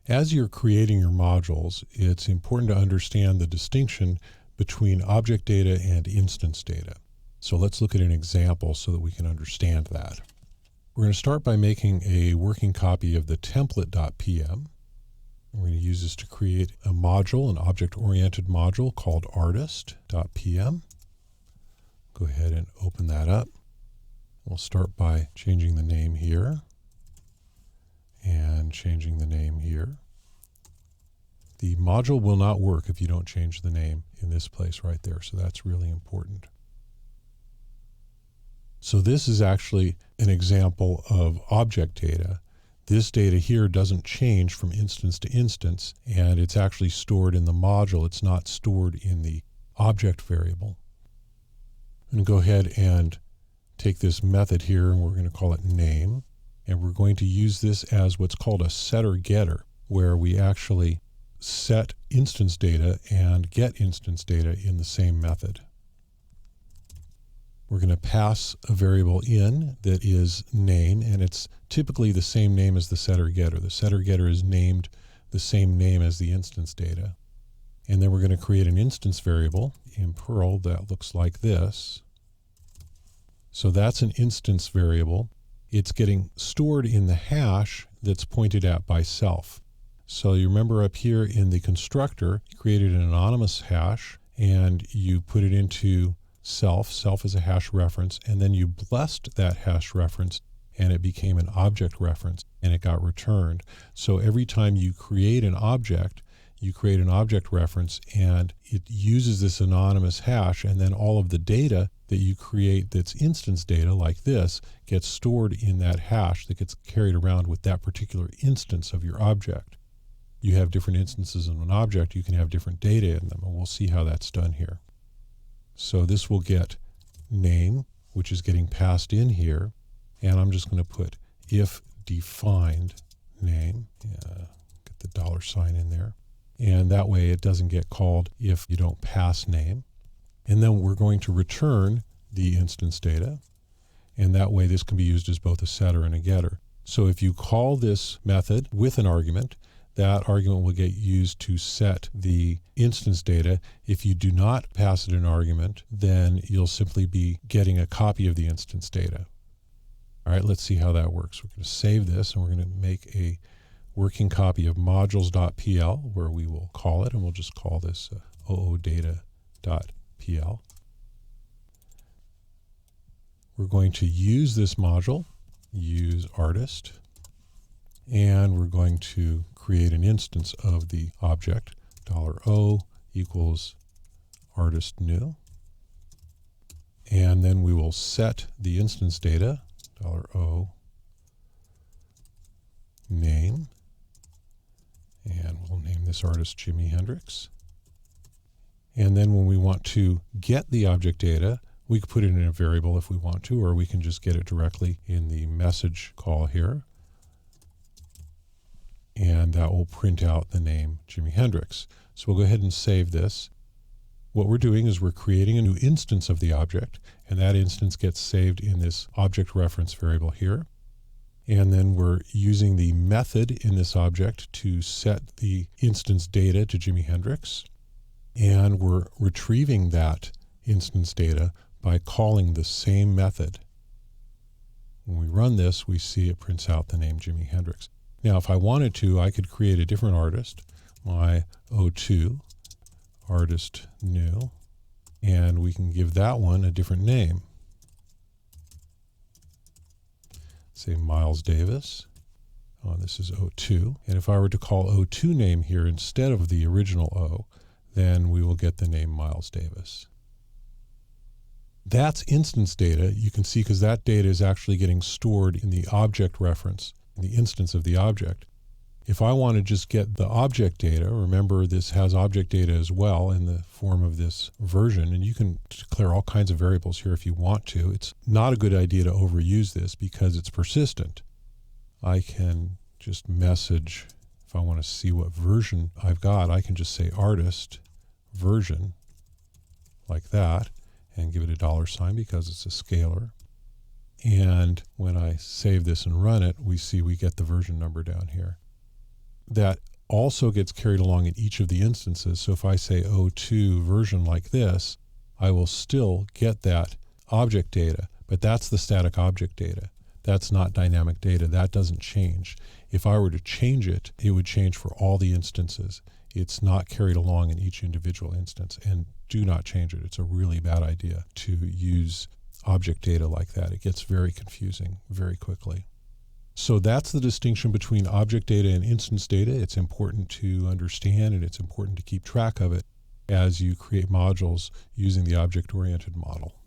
As you're creating your modules, it's important to understand the distinction between object data and instance data. So let's look at an example so that we can understand that. We're going to start by making a working copy of the template.pm. We're going to use this to create a module, an object-oriented module called artist.pm. Go ahead and open that up. We'll start by changing the name here and changing the name here. The module will not work if you don't change the name in this place right there, so that's really important. So this is actually an example of object data. This data here doesn't change from instance to instance, and it's actually stored in the module. It's not stored in the object variable. I'm going to go ahead and take this method here, and we're going to call it name. And we're going to use this as what's called a setter-getter, where we actually set instance data and get instance data in the same method. We're going to pass a variable in that is name, and it's typically the same name as the setter-getter. The setter-getter is named the same name as the instance data. And then we're going to create an instance variable in Perl that looks like this. So that's an instance variable. It's getting stored in the hash that's pointed at by self. So you remember up here in the constructor, you created an anonymous hash, and you put it into self. Self is a hash reference, and then you blessed that hash reference, and it became an object reference, and it got returned. So every time you create an object, you create an object reference, and it uses this anonymous hash, and then all of the data that you create that's instance data, like this, gets stored in that hash that gets carried around with that particular instance of your object. You have different instances of an object, you can have different data in them, and we'll see how that's done here. So this will get name, which is getting passed in here, and I'm just going to put if defined name, get the $sign in there, and that way it doesn't get called if you don't pass name. And then we're going to return the instance data, and that way this can be used as both a setter and a getter. So if you call this method with an argument, that argument will get used to set the instance data. If you do not pass it an argument, then you'll simply be getting a copy of the instance data. All right, let's see how that works. We're going to save this, and we're going to make a working copy of modules.pl, where we will call it, and we'll just call this oodata.pl. We're going to use this module, use artist, and we're going to create an instance of the object, $O equals artist new. And then we will set the instance data, $O name, and we'll name this artist Jimi Hendrix. And then when we want to get the object data, we can put it in a variable if we want to, or we can just get it directly in the message call here. And that will print out the name Jimi Hendrix. So we'll go ahead and save this. What we're doing is we're creating a new instance of the object, and that instance gets saved in this object reference variable here. And then we're using the method in this object to set the instance data to Jimi Hendrix. And we're retrieving that instance data by calling the same method. When we run this, we see it prints out the name Jimi Hendrix. Now, if I wanted to, I could create a different artist, my O2, artist new, and we can give that one a different name. Say Miles Davis. Oh, this is O2. And if I were to call O2 name here instead of the original O, then we will get the name Miles Davis. That's instance data, you can see, because that data is actually getting stored in the object reference, the instance of the object. If I want to just get the object data, remember this has object data as well in the form of this version, and you can declare all kinds of variables here if you want to. It's not a good idea to overuse this because it's persistent. I can just message, if I want to see what version I've got, I can just say artist version like that and give it a $sign because it's a scalar. And when I save this and run it, we see we get the version number down here. That also gets carried along in each of the instances. So if I say O2 version like this, I will still get that object data, but that's the static object data. That's not dynamic data. That doesn't change. If I were to change it, it would change for all the instances. It's not carried along in each individual instance. And do not change it. It's a really bad idea to use object data like that. It gets very confusing very quickly. So that's the distinction between object data and instance data. It's important to understand, and it's important to keep track of it as you create modules using the object-oriented model.